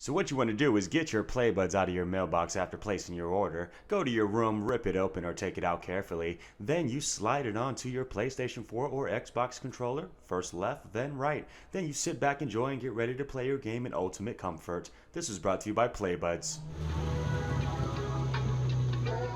So what you want to do is get your Play Buds out of your mailbox after placing your order, go to your room, rip it open or take it out carefully, then you slide it onto your PlayStation 4 or Xbox controller, first left, then right. Then you sit back, enjoy, and get ready to play your game in ultimate comfort. This is brought to you by Play Buds.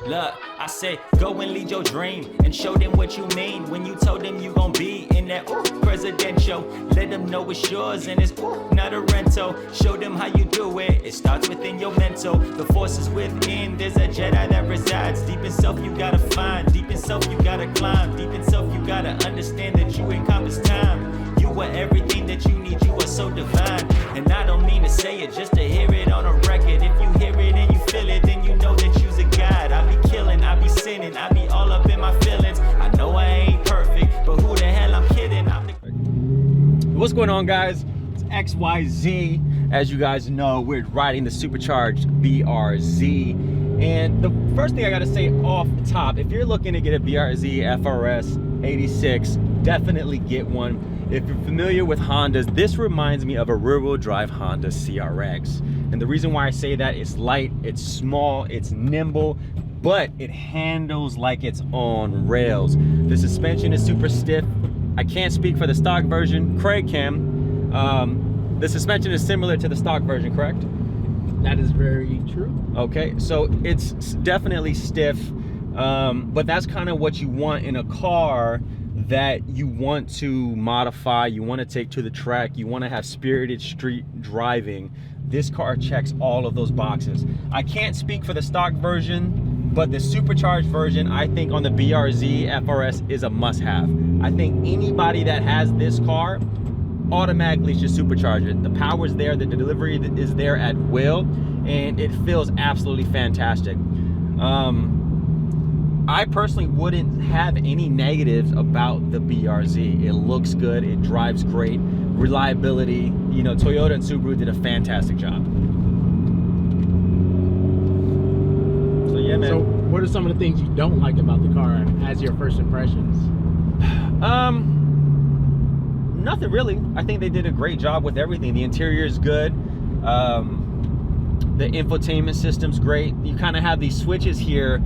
Look, I say, go and lead your dream and show them what you mean when you told them you gon' be in that presidential. Let them know it's yours and it's not a rental. Show them how you do it. It starts within your mental. The force is within. There's a Jedi that resides deep in self. You gotta find deep in self. You gotta climb deep in self. You gotta understand that you encompass time. You are everything that you need. You are so divine. And I don't mean to say it just to hear it on a record. If you hear it and you feel it, then you know that you's a God. I be killing, I be sinning, I be all up in my feelings. I know I ain't perfect, but who the hell I'm kidding? What's going on, guys? It's XYZ. As you guys know, we're riding the supercharged BRZ. And the first thing I gotta say off the top, if you're looking to get a BRZ FRS 86, definitely get one. If you're familiar with Hondas, this reminds me of a rear-wheel drive Honda CRX. And the reason why I say that, it's light, it's small, it's nimble, but it handles like it's on rails. The suspension is super stiff. I can't speak for the stock version. Craig can. The suspension is similar to the stock version, correct? That is very true. Okay, so it's definitely stiff, but that's kind of what you want in a car that you want to modify, you want to take to the track, you want to have spirited street driving. This car checks all of those boxes. I can't speak for the stock version, but the supercharged version, I think on the BRZ FRS is a must-have. I think anybody that has this car automatically should supercharge it. The power's there, the delivery is there at will, and it feels absolutely fantastic. I personally wouldn't have any negatives about the BRZ. It looks good, it drives great, reliability, you know, Toyota and Subaru did a fantastic job. So yeah, man. So what are some of the things you don't like about the car as your first impressions? Nothing really. I think they did a great job with everything. The interior is good. The infotainment system's great. You kind of have these switches here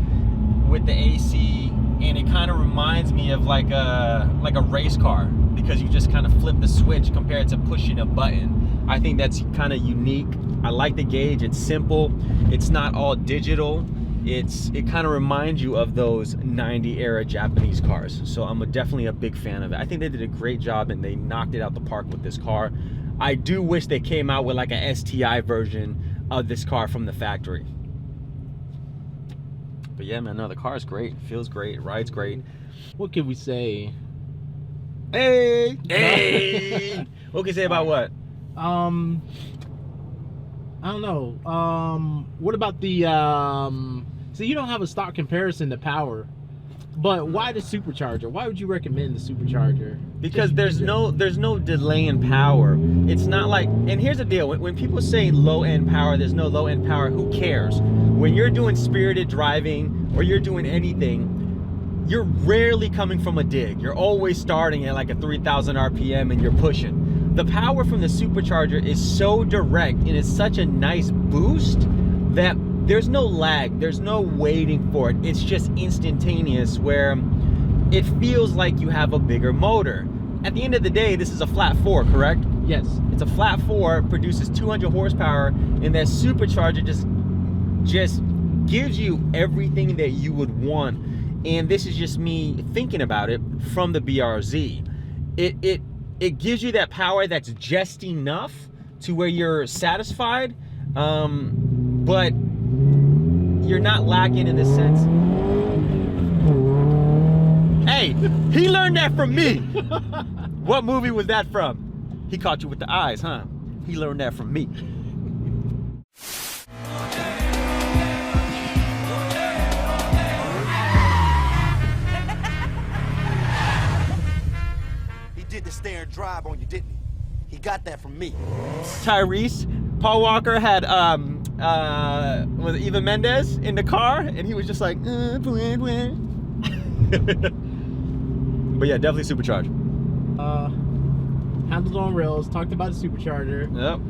with the AC, and it kind of reminds me of like a race car, because you just kind of flip the switch compared to pushing a button. I think that's kind of unique. I like the gauge. It's simple. It's not all digital. It kind of reminds you of those 90 era Japanese cars. So I'm definitely a big fan of it. I think they did a great job and they knocked it out the park with this car. I do wish they came out with like a STI version of this car from the factory. But yeah, man, no, the car is great. Feels great. Rides great. What can we say? Hey! Hey! What can you say about what? I don't know. What about the so you don't have a stock comparison to power, but why the supercharger? Why would you recommend the supercharger? Because there's no delay in power. It's not like, and here's the deal, when people say low end power, there's no low end power, who cares? When you're doing spirited driving or you're doing anything, you're rarely coming from a dig. You're always starting at like a 3,000 RPM and you're pushing. The power from the supercharger is so direct and it's such a nice boost that there's no lag, there's no waiting for it. It's just instantaneous, where it feels like you have a bigger motor. At the end of the day, this is a flat 4, correct? Yes. It's a flat 4, produces 200 horsepower, and that supercharger just gives you everything that you would want. And this is just me thinking about it from the BRZ. It gives you that power that's just enough to where you're satisfied, but you're not lacking in the sense. Hey, he learned that from me. What movie was that from? He caught you with the eyes, huh? He learned that from me. He did the stare and drive on you, didn't he? He got that from me. Tyrese, Paul Walker had was it Eva Mendes in the car, and he was just like, But yeah, definitely supercharged. Handles on rails. Talked about the supercharger. Yep.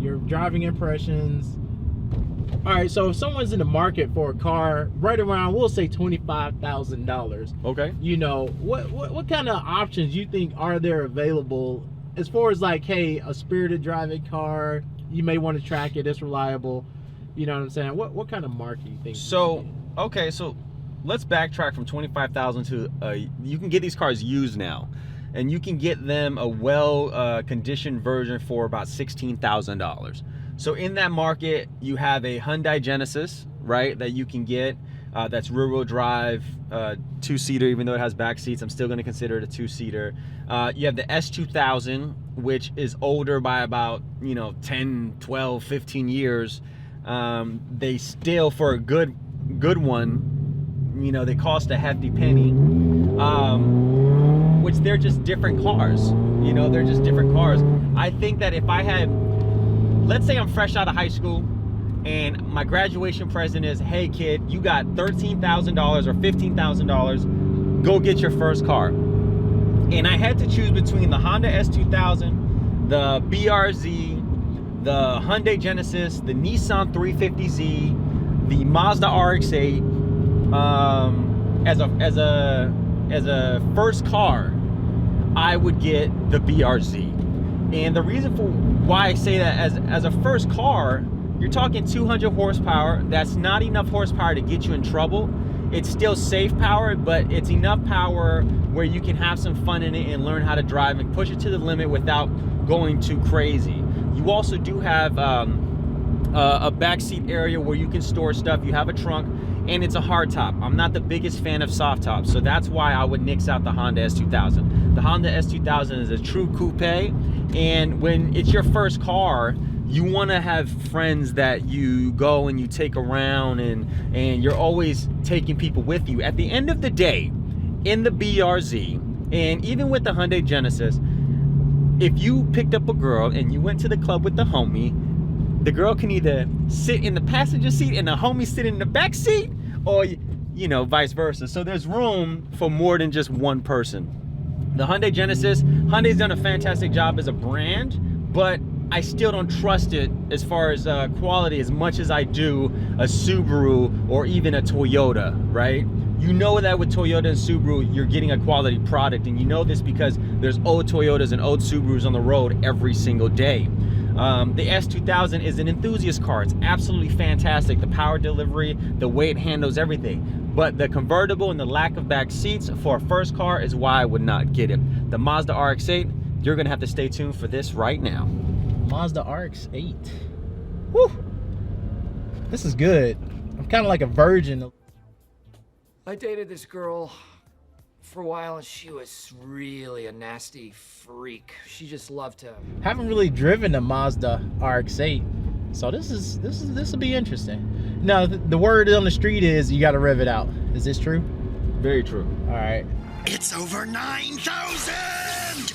Your driving impressions. All right, so if someone's in the market for a car right around, we'll say $25,000. Okay. You know, what kind of options you think are there available as far as like, hey, a spirited driving car, you may want to track it, it's reliable. You know what I'm saying? What kind of market do you think? So, okay, so let's backtrack from 25,000 to you can get these cars used now, and you can get them a well conditioned version for about $16,000. So in that market, you have a Hyundai Genesis, right, that you can get. That's rear-wheel drive, two-seater. Even though it has back seats, I'm still going to consider it a two-seater. You have the S2000, which is older by about 10, 12, 15 years. They still, for a good one, they cost a hefty penny. Which they're just different cars. They're just different cars. I think that if I had, let's say I'm fresh out of high school, and my graduation present is, hey kid, you got $13,000 or $15,000, go get your first car. And I had to choose between the Honda S2000, the BRZ, the Hyundai Genesis, the Nissan 350Z, the Mazda RX8. As a first car, I would get the BRZ. And the reason for why I say that as a first car, you're talking 200 horsepower. That's not enough horsepower to get you in trouble. It's still safe power, but it's enough power where you can have some fun in it and learn how to drive and push it to the limit without going too crazy. You also do have a backseat area where you can store stuff. You have a trunk, and it's a hard top. I'm not the biggest fan of soft tops, so that's why I would nix out the Honda S2000. The Honda S2000 is a true coupe, and when it's your first car, you want to have friends that you go and you take around, and you're always taking people with you. At the end of the day, in the BRZ, and even with the Hyundai Genesis, if you picked up a girl and you went to the club with the homie, the girl can either sit in the passenger seat and the homie sit in the back seat, or vice versa. So there's room for more than just one person. The Hyundai Genesis, Hyundai's done a fantastic job as a brand, but I still don't trust it as far as quality as much as I do a Subaru or even a Toyota, right? You know that with Toyota and Subaru, you're getting a quality product, and you know this because there's old Toyotas and old Subarus on the road every single day. The S2000 is an enthusiast car. It's absolutely fantastic. The power delivery, the way it handles everything. But the convertible and the lack of back seats for a first car is why I would not get it. The Mazda RX8, you're gonna have to stay tuned for this right now. Mazda RX8. Woo! This is good. I'm kind of like a virgin. I dated this girl for a while, and she was really a nasty freak. She just loved him. Haven't really driven a Mazda RX8, so this will be interesting. Now the word on the street is you got to rev it out. Is this true? Very true. All right. It's over 9,000!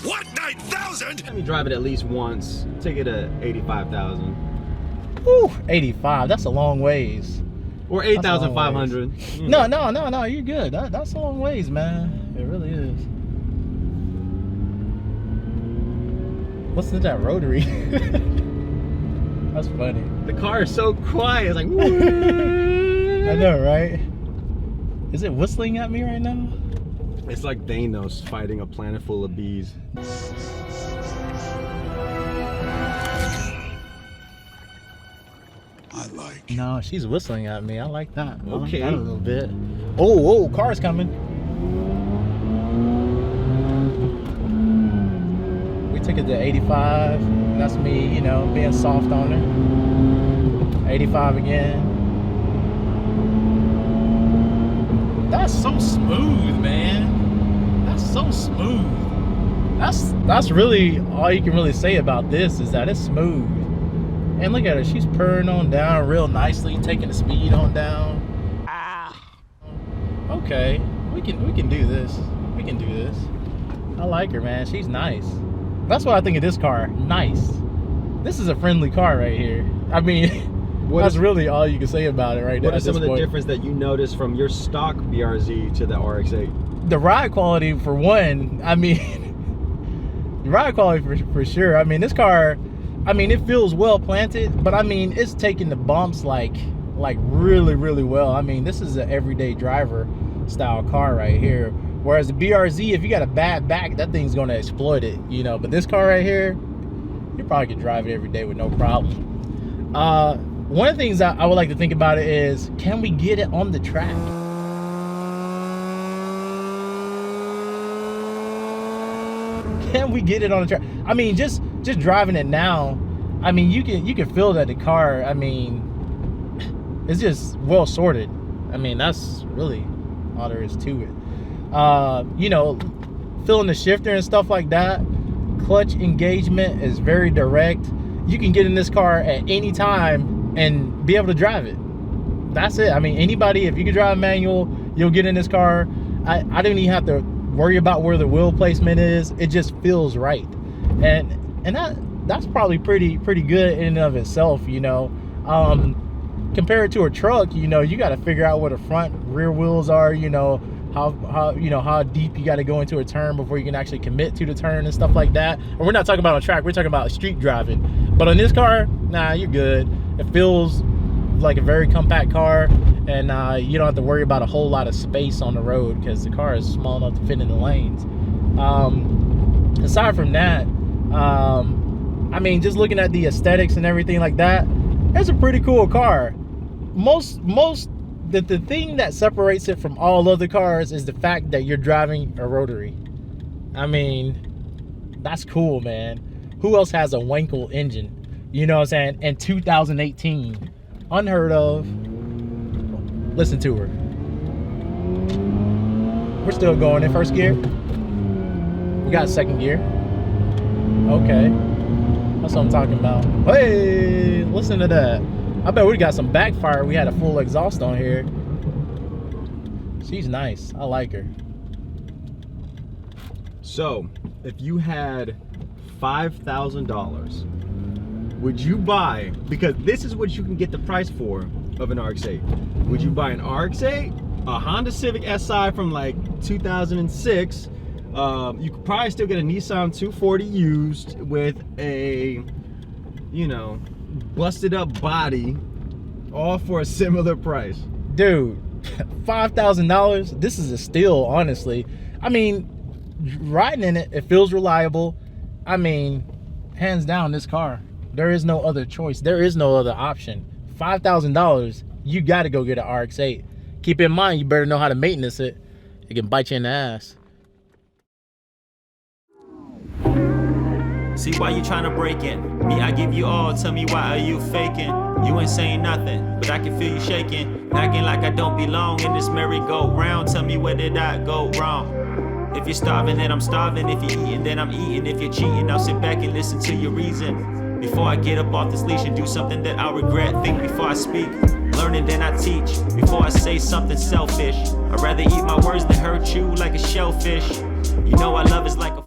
What, 9,000? Let me drive it at least once. Take it to 85,000. Woo, 85. That's a long ways. Or 8,500. No, you're good. That's a long ways, man. It really is. What's in that rotary? That's funny. The car is so quiet. It's like, I know, right? Is it whistling at me right now? it's like Thanos fighting a planet full of bees. No, she's whistling at me. I like that. Okay. I like that a little bit. Oh, car's coming. We took it to 85. That's me, you know, being soft on her. 85 again. That's so smooth, man. That's so smooth. That's really all you can really say about this is that it's smooth. And look at her, she's purring on down real nicely, taking the speed on down. Okay, we can do this. We can do this. I like her, man. She's nice. That's what I think of this car. Nice. This is a friendly car right here. I mean, that's really all you can say about it right now. What are some of the difference that you notice from your stock BRZ to the RX8? The ride quality, for one. I mean, the ride quality for sure. I mean, this car I mean, it feels well planted, but I mean, it's taking the bumps like really well. I mean, this is an everyday driver style car right here. Whereas the BRZ, if you got a bad back, that thing's gonna exploit it, you know. But this car right here, you probably could drive it every day with no problem. One of the things I would like to think about it is, can we get it on the track? Can we get it on the track? I mean, just driving it now, I mean, you can feel that the car, I mean, it's just well sorted. I mean, that's really all there is to it. You know, feeling the shifter and stuff like that. Clutch engagement is very direct. You can get in this car at any time and be able to drive it. That's it. I mean, anybody, if you can drive a manual, you'll get in this car. I didn't even have to worry about where the wheel placement is. It just feels right. And that's probably pretty good in and of itself, you know. Compared to a truck, you know, you got to figure out where the front rear wheels are, you know, how deep you got to go into a turn before you can actually commit to the turn and stuff like that. And we're not talking about on track, we're talking about street driving. But on this car, nah, you're good. It feels like a very compact car, and you don't have to worry about a whole lot of space on the road because the car is small enough to fit in the lanes. Aside from that, I mean, just looking at the aesthetics and everything like that, it's a pretty cool car. The thing that separates it from all other cars is the fact that you're driving a rotary. I mean, that's cool, man. Who else has a Wankel engine? You know what I'm saying? In 2018. Unheard of. Listen to her. We're still going in first gear. We got second gear. Okay. That's what I'm talking about. Hey, listen to that. I bet we got some backfire. We had a full exhaust on here. She's nice. I like her. So, if you had $5,000, would you buy, because this is what you can get the price for of an RX-8. Would you buy an RX-8, a Honda Civic Si from like 2006? You could probably still get a Nissan 240 used with a, you know, busted up body, all for a similar price. Dude, $5,000, this is a steal, honestly. I mean, riding in it, it feels reliable. I mean, hands down, this car, there is no other choice. There is no other option. $5,000, you got to go get an RX-8. Keep in mind, you better know how to maintenance it. It can bite you in the ass. See why you trying to break in? Me, I give you all. Tell me why are you faking? You ain't saying nothing, but I can feel you shaking. Acting like I don't belong in this merry-go-round. Tell me where did I go wrong? If you're starving, then I'm starving. If you're eating, then I'm eating. If you're cheating, I'll sit back and listen to your reason. Before I get up off this leash and do something that I'll regret. Think before I speak. Learning, then I teach. Before I say something selfish. I'd rather eat my words than hurt you like a shellfish. You know our love is like a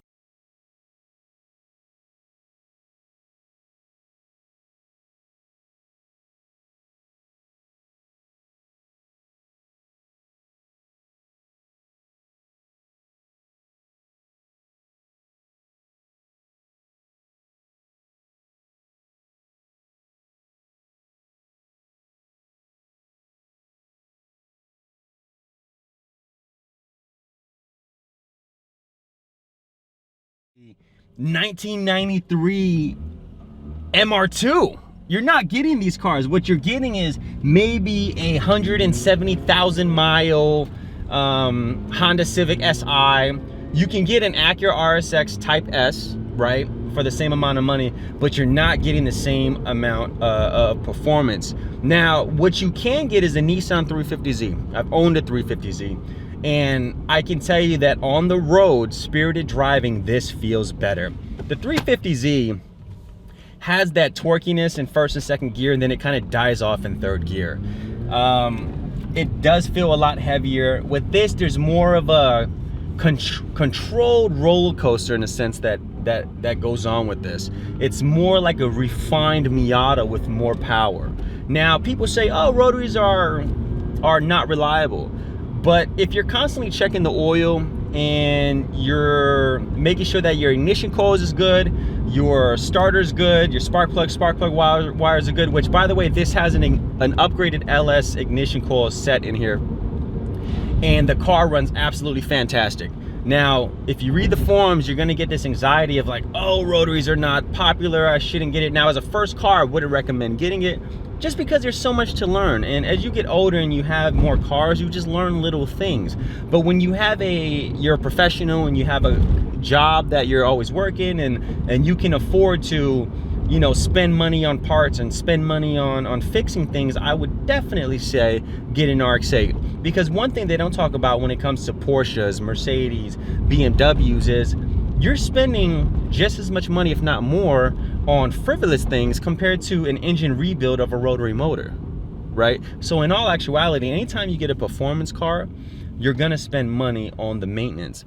$1993 MR2. You're not getting these cars. What you're getting is maybe a 170,000 mile Honda Civic Si. You can get an Acura RSX Type S, right, for the same amount of money, but you're not getting the same amount of performance. Now, what you can get is a Nissan 350Z. I've owned a 350Z. And I can tell you that on the road, spirited driving, this feels better. The 350Z has that torquiness in first and second gear, and then it kind of dies off in third gear. It does feel a lot heavier. With this, there's more of a controlled roller coaster in the sense that goes on with this. It's more like a refined Miata with more power. Now, people say, oh, rotaries are not reliable. But if you're constantly checking the oil and you're making sure that your ignition coils is good, your starter's good, your spark plug wires are good, which by the way, this has an upgraded LS ignition coil set in here, and the car runs absolutely fantastic. Now, if you read the forums, you're gonna get this anxiety of like, oh, rotaries are not popular, I shouldn't get it. Now, as a first car, I wouldn't recommend getting it, just because there's so much to learn. And as you get older and you have more cars, you just learn little things. But when you have you're a professional and you have a job that you're always working, and you can afford to, you know, spend money on parts and spend money on fixing things, I would definitely say get an RX8. Because one thing they don't talk about when it comes to Porsches, Mercedes, BMWs is you're spending just as much money, if not more, on frivolous things compared to an engine rebuild of a rotary motor, right? So in all actuality, anytime you get a performance car, you're gonna spend money on the maintenance.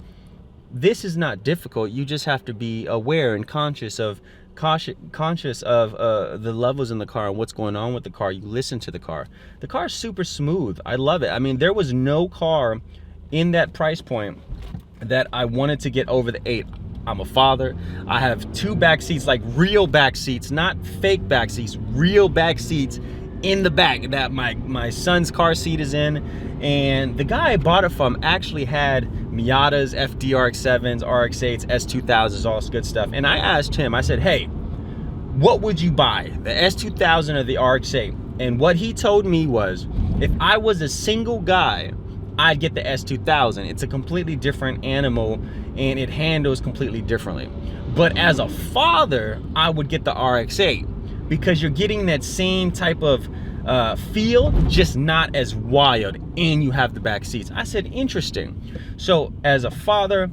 This is not difficult. You just have to be aware and conscious of the levels in the car and what's going on with the car. You listen to the car. The car is super smooth. I love it. I mean, there was no car in that price point that I wanted to get over the 8. I'm a father. I have 2 back seats, like real back seats, not fake back seats, real back seats in the back that my son's car seat is in. And the guy I bought it from actually had Miatas, FDRX7s, RX8s, S2000s, all this good stuff. And I asked him, I said, hey, what would you buy, the S2000 or the RX8? And what he told me was, if I was a single guy, I'd get the S2000. It's a completely different animal and it handles completely differently. But as a father, I would get the RX8 because you're getting that same type of feel, just not as wild, and you have the back seats. I said, interesting. So as a father,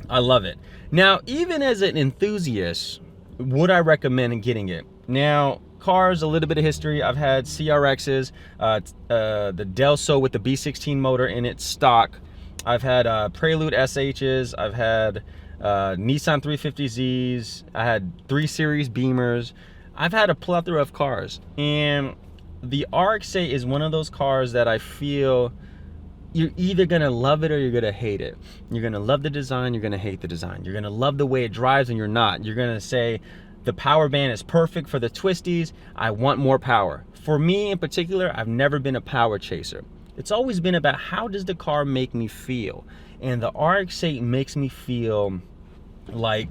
I love it. Now, even as an enthusiast, would I recommend getting it? Now, cars, a little bit of history. I've had CRXs, the Delso with the B16 motor in it, stock. I've had Prelude SHs. I've had Nissan 350Zs. I had 3 Series Beamers. I've had a plethora of cars, and the RX8 is one of those cars that I feel you're either gonna love it or you're gonna hate it. You're gonna love the design, you're gonna hate the design. You're gonna love the way it drives, and you're not. You're gonna say the power band is perfect for the twisties, I want more power. For me in particular, I've never been a power chaser. It's always been about how does the car make me feel, and the RX8 makes me feel like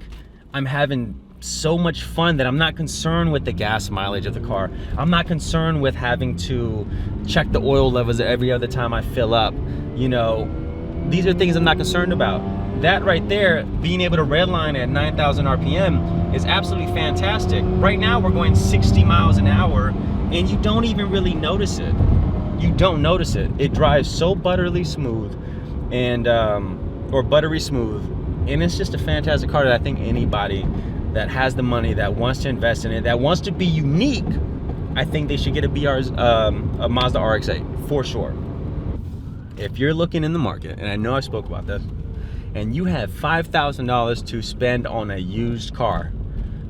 I'm having so much fun that I'm not concerned with the gas mileage of the car. I'm not concerned with having to check the oil levels every other time I fill up. You know, these are things I'm not concerned about. That right there, being able to redline at 9,000 RPM is absolutely fantastic. Right now we're going 60 miles an hour and you don't even really notice it. You don't notice it. It drives so buttery smooth and buttery smooth, and it's just a fantastic car that I think anybody that has the money, that wants to invest in it, that wants to be unique, I think they should get a Mazda RX8 for sure. If you're looking in the market, and I know I spoke about this, and you have $5,000 to spend on a used car,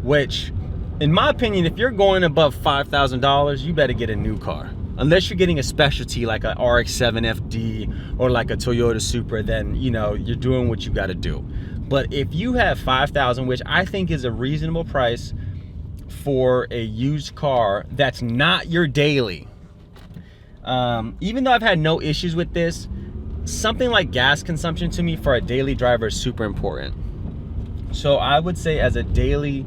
which in my opinion, if you're going above $5,000, you better get a new car. Unless you're getting a specialty like a RX-7 FD or like a Toyota Supra, then you know you're doing what you got to do. But if you have $5,000, which I think is a reasonable price for a used car that's not your daily, even though I've had no issues with this, something like gas consumption to me for a daily driver is super important. So I would say as a daily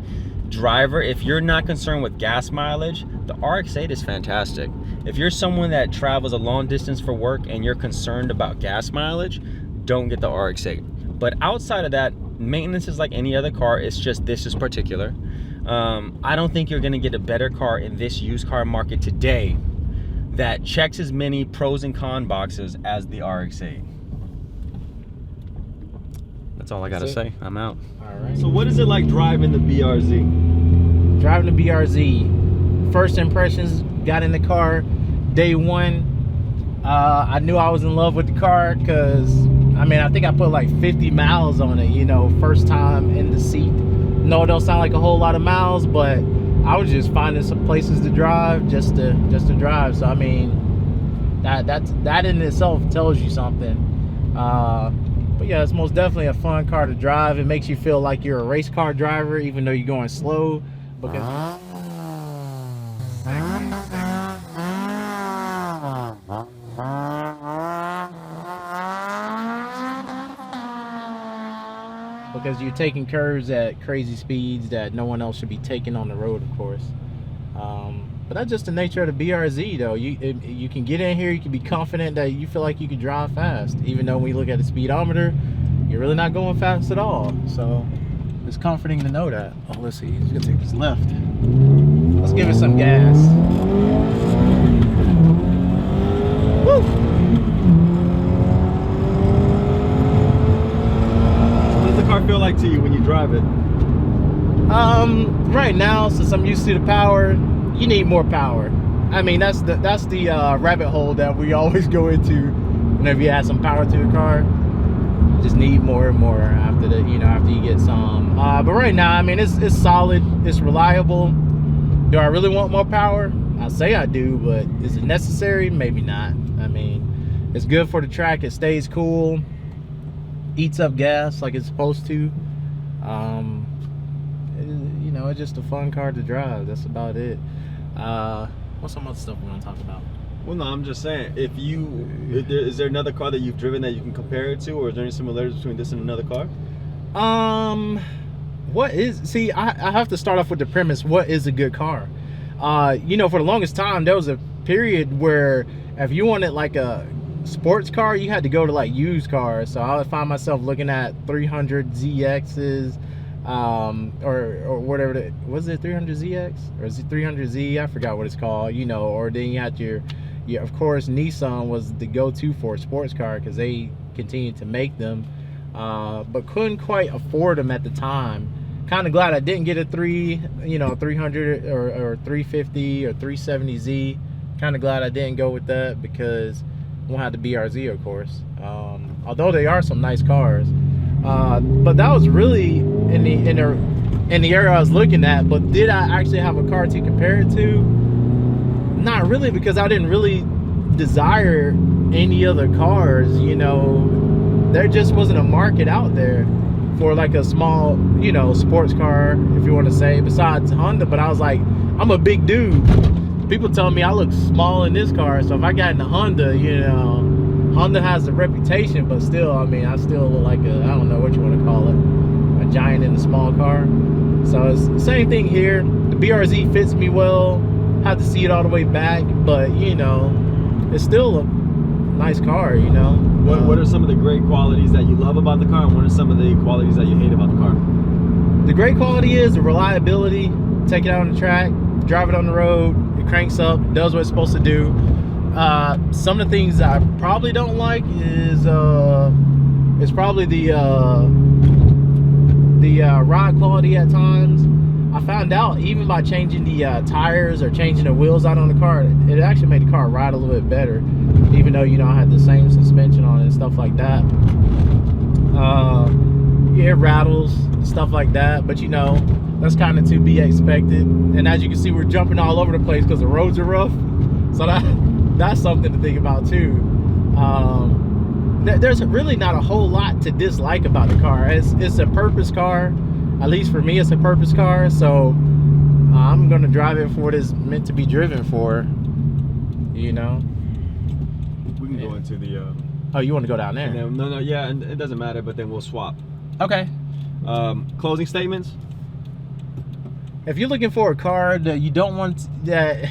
driver, if you're not concerned with gas mileage, the RX8 is fantastic. If you're someone that travels a long distance for work and you're concerned about gas mileage, don't get the RX8. But outside of that, maintenance is like any other car. It's just this is particular. I don't think you're gonna get a better car in this used car market today that checks as many pros and con boxes as the RX8. That's all I gotta say. I'm out. All right. So what is it like driving the BRZ? Driving the BRZ, first impressions, got in the car, day one, I knew I was in love with the car because, I mean, I think I put like 50 miles on it, you know, first time in the seat. No, it don't sound like a whole lot of miles, but I was just finding some places to drive just to drive. So, I mean, that in itself tells you something. But yeah, it's most definitely a fun car to drive. It makes you feel like you're a race car driver, even though you're going slow. Because you're taking curves at crazy speeds that no one else should be taking on the road, of course. But that's just the nature of the BRZ, though. You can get in here, you can be confident that you feel like you can drive fast, even though when you look at the speedometer, you're really not going fast at all. So it's comforting to know that. Oh, let's see, he's gonna take this left. Let's give it some gas. Woo! What does the car feel like to you when you drive it? Right now, since I'm used to the power, you need more power. I mean, that's the rabbit hole that we always go into whenever you add some power to the car. Just need more and more after after you get some. But right now, I mean, it's solid, it's reliable. Do I really want more power? I say I do, but is it necessary? Maybe not. I mean, it's good for the track. It stays cool, eats up gas like it's supposed to. It's just a fun car to drive. That's about it. What's some other stuff we want to talk about? Well, no, I'm just saying, is there another car that you've driven that you can compare it to, or is there any similarities between this and another car? I have to start off with the premise, what is a good car? For the longest time, there was a period where if you wanted like a sports car, you had to go to like used cars. So I would find myself looking at 300 ZXs, or whatever was it, 300ZX or is it 300Z? I forgot what it's called. Or then you had of course Nissan was the go-to for a sports car because they continued to make them, but couldn't quite afford them at the time. Kind of glad I didn't get a 300 or 350 or 370Z. Kind of glad I didn't go with that because I won't have the BRZ, of course. Although they are some nice cars. But that was really in the era I was looking at. But did I actually have a car to compare it to? Not really, because I didn't really desire any other cars. There just wasn't a market out there for like a small, sports car, if you want to say, besides Honda. But I was like, I'm a big dude. People tell me I look small in this car, so if I got in a Honda, Honda has a reputation, but still, I mean, I still look like I don't know what you want to call it, a giant in a small car. So it's the same thing here. The BRZ fits me well. Have to see it all the way back, but it's still a nice car. What are some of the great qualities that you love about the car, and what are some of the qualities that you hate about the car? The great quality is the reliability. Take it out on the track, drive it on the road, it cranks up, does what it's supposed to do. Some of the things I probably don't like is probably the ride quality at times. I found out even by changing the tires or changing the wheels out on the car, it actually made the car ride a little bit better, even though I had the same suspension on it and stuff like that. It rattles and stuff like that, but that's kind of to be expected. And as you can see, we're jumping all over the place because the roads are rough, so that's something to think about too. There's really not a whole lot to dislike about the car. It's a purpose car. At least for me, it's a purpose car, so I'm gonna drive it for what it's meant to be driven for. We can go into the oh, you want to go down there? No, yeah, and it doesn't matter, but then we'll swap. Okay. Closing statements. If you're looking for a car that you don't want that,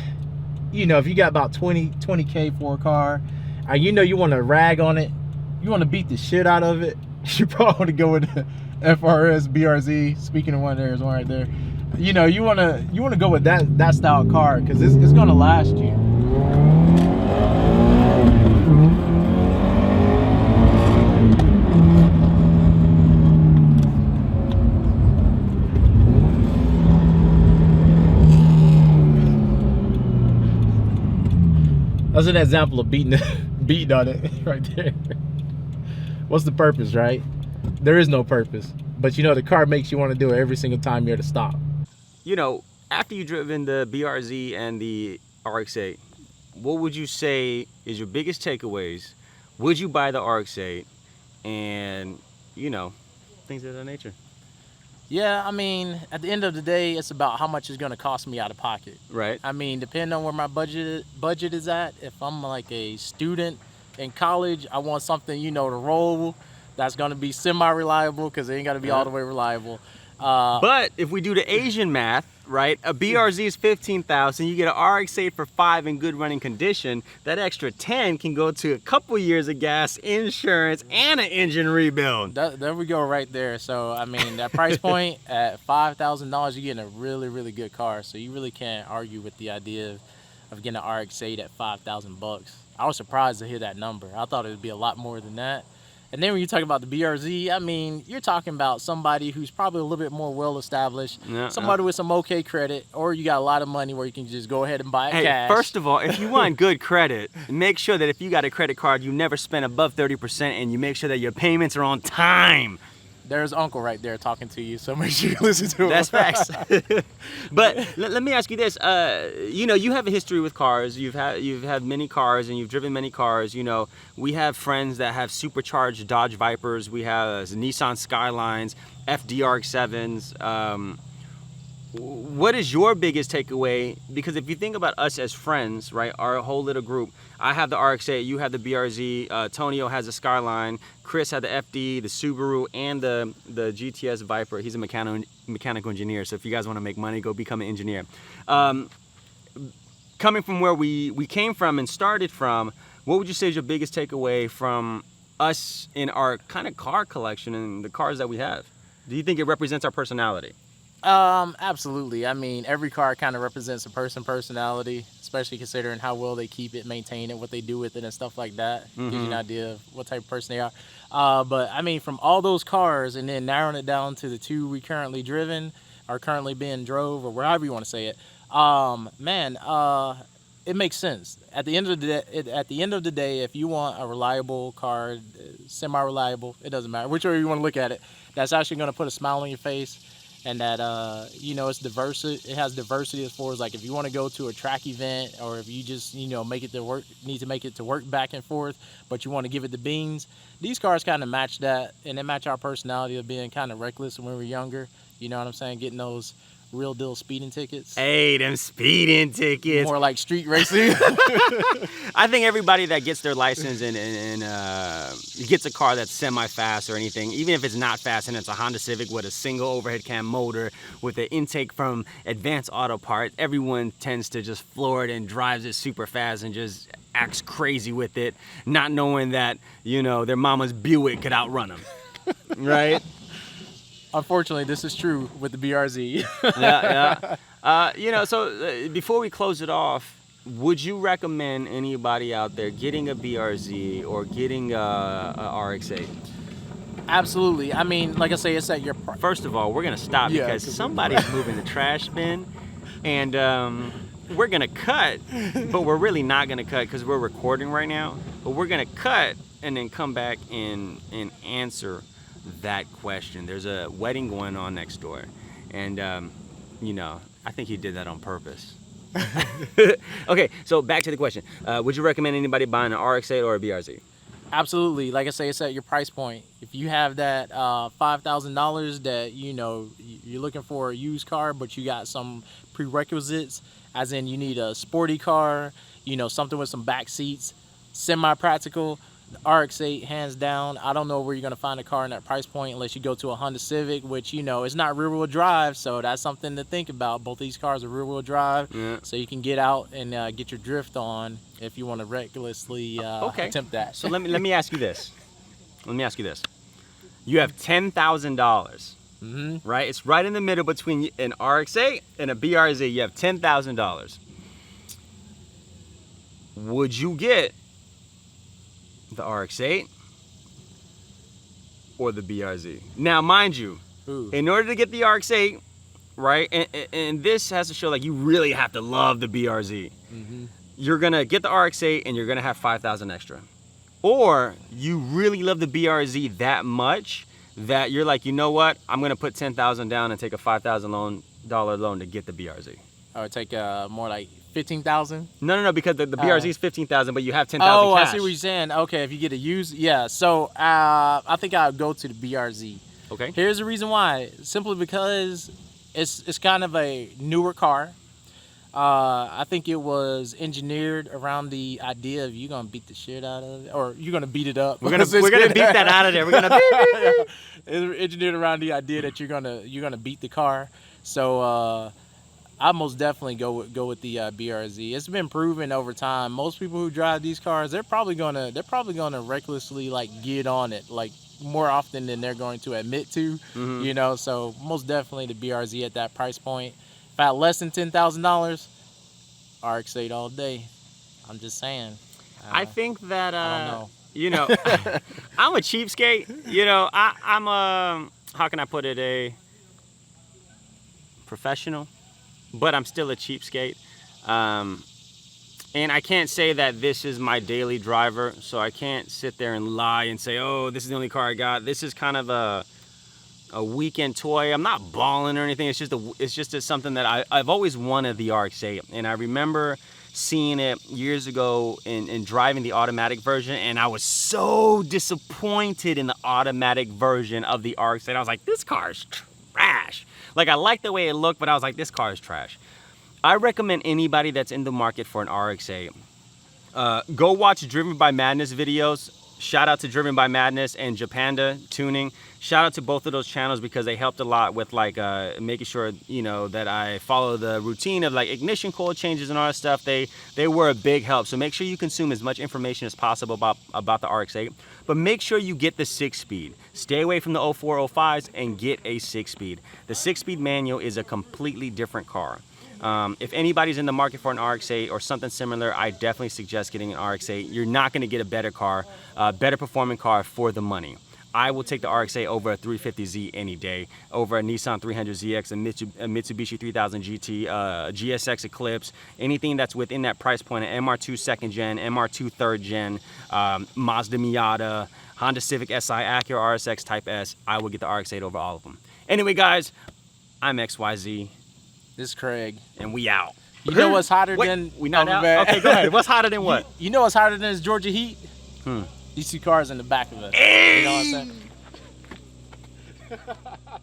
if you got about 20K for a car, and you want to rag on it, you want to beat the shit out of it, you probably want to go with the FRS BRZ. Speaking of one, there's one right there. You want to go with that style of car because it's going to last you. That's an example of beating on it right there. What's the purpose, right? There is no purpose, but the car makes you want to do it every single time you're at a stop. After you've driven the BRZ and the RX8, what would you say is your biggest takeaways? Would you buy the RX8? and, you know, things of that nature. Yeah, I mean, at the end of the day, it's about how much it's going to cost me out of pocket. Right. I mean, depending on where my budget is at, if I'm like a student in college, I want something, you know, to roll that's going to be semi-reliable because it ain't got to be all the way reliable. But if we do the Asian math, right, a BRZ is $15,000. You get an RX8 for $5 in good running condition. That extra $10 can go to a couple years of gas, insurance, and an engine rebuild. There we go, right there. So I mean, that price point at $5,000, you're getting a really, really good car. So you really can't argue with the idea of getting an RX8 at $5,000. I was surprised to hear that number. I thought it would be a lot more than that. And then when you talk about the BRZ, I mean, you're talking about somebody who's probably a little bit more well-established, somebody with some okay credit, or you got a lot of money where you can just go ahead and buy it cash. First of all, if you want good credit, make sure that if you got a credit card, you never spend above 30%, and you make sure that your payments are on time. There's Uncle right there talking to you, so make sure you listen to him. That's facts. But let me ask you this: you know, you have a history with cars. You've had many cars, and you've driven many cars. You know, we have friends that have supercharged Dodge Vipers. We have Nissan Skylines, FDRX7s. What is your biggest takeaway? Because if you think about us as friends, right, our whole little group, I have the RX8, you have the BRZ, Tonio has the Skyline, Chris had the FD, the Subaru, and the GTS Viper. He's a mechanical engineer, so if you guys want to make money, go become an engineer. Coming from where we came from and started from, what would you say is your biggest takeaway from us in our kind of car collection and the cars that we have? Do you think it represents our personality? Absolutely. I mean, every car kind of represents a personality, especially considering how well they keep it, maintain it, what they do with it, and stuff like that. Gives you an idea of what type of person they are. But I mean, from all those cars, and then narrowing it down to the two we currently driven, or currently being drove, or wherever you want to say it, it makes sense. At the end of the day, if you want a reliable car, semi-reliable, it doesn't matter which way you want to look at it, that's actually going to put a smile on your face. And that, you know, it's diverse. It has diversity as far as, like, if you want to go to a track event, or if you just, you know, need to make it to work back and forth, but you want to give it the beans. These cars kind of match that, and they match our personality of being kind of reckless when we were younger. You know what I'm saying? Getting those real deal speeding tickets. Hey, them speeding tickets. More like street racing. I think everybody that gets their license and gets a car that's semi-fast or anything, even if it's not fast and it's a Honda Civic with a single overhead cam motor with an intake from Advanced Auto Parts, everyone tends to just floor it and drives it super fast and just acts crazy with it, not knowing that, you know, their mama's Buick could outrun them. Right? Unfortunately, this is true with the BRZ. Yeah. You know, so before we close it off, would you recommend anybody out there getting a BRZ or getting a RX8? Absolutely. I mean, like I say, it's at your price. First of all, we're going to stop because somebody's moving the trash bin, and we're going to cut, but we're really not going to cut because we're recording right now. But we're going to cut and then come back and answer that question. There's a wedding going on next door, and you know, I think he did that on purpose. Okay, so back to the question. Would you recommend anybody buying an RX8 or a BRZ? Absolutely. Like I say, it's at your price point. If you have that $5,000 that, you know, you're looking for a used car, but you got some prerequisites, as in you need a sporty car, you know, something with some back seats, semi-practical, the RX8, hands down. I don't know where you're going to find a car in that price point unless you go to a Honda Civic, which, you know, is not rear-wheel drive, so that's something to think about. Both these cars are rear-wheel drive, so you can get out and get your drift on if you want to recklessly attempt that. So let me ask you this. Let me ask you this. You have $10,000, right? It's right in the middle between an RX8 and a BRZ. You have $10,000. Would you get the RX8 or the BRZ? Now, mind you, in order to get the RX8, right, and this has to show like you really have to love the BRZ. You're gonna get the RX8 and you're gonna have $5,000 extra, or you really love the BRZ that much that you're like, you know what, I'm gonna put $10,000 down and take a $5,000 loan to get the BRZ. I would take more like 15,000. No, because the BRZ is 15,000, but you have 10,000 Oh, cash. I see what you're saying. Okay, if you get a used, yeah. So I think I'll go to the BRZ. Okay. Here's the reason why. Simply because it's kind of a newer car. I think it was engineered around the idea of you're gonna beat the shit out of it, or you're gonna beat it up. We're gonna beat that out of there. We're gonna beat. It's engineered around the idea that you're gonna beat the car. So I most definitely go with the BRZ. It's been proven over time. Most people who drive these cars, they're probably gonna recklessly like get on it, like more often than they're going to admit to. You know, so most definitely the BRZ at that price point. If I had less than $10,000, RX8 all day. I'm just saying. I think that I don't know. You know, I'm a cheapskate. You know, I'm a, how can I put it, a professional, but I'm still a cheapskate. And I can't say that this is my daily driver, so I can't sit there and lie and say, oh, this is the only car I got. This is kind of a weekend toy. I'm not balling or anything. It's just something that I've always wanted, the RX8, and I remember seeing it years ago in driving the automatic version, and I was so disappointed in the automatic version of the RX8. I was like, this car is trash. Like, I liked the way it looked, but I was like, this car is trash. I recommend anybody that's in the market for an RX8, go watch Driven by Madness videos. Shout out to Driven by Madness and Japanda Tuning. Shout out to both of those channels because they helped a lot with like making sure, you know, that I follow the routine of like ignition coil changes and all that stuff. They were a big help. So make sure you consume as much information as possible about the RX8, but make sure you get the 6-speed. Stay away from the 0405s and get a 6-speed. The 6-speed manual is a completely different car. If anybody's in the market for an RX8 or something similar, I definitely suggest getting an RX8. You're not going to get a better car, better performing car for the money. I will take the RX8 over a 350Z any day, over a Nissan 300ZX, a Mitsubishi 3000 GT, GSX Eclipse, anything that's within that price point, an MR2 2nd gen, MR2 3rd gen, Mazda Miata, Honda Civic Si, Acura RSX Type S. I will get the RX8 over all of them. Anyway, guys, I'm XYZ. This is Craig. And we out. You know what's hotter Wait, than... we not oh, out? man. Okay, go ahead. What's hotter than what? You know what's hotter than this Georgia heat? These two cars in the back of us. Hey! You know what I'm saying?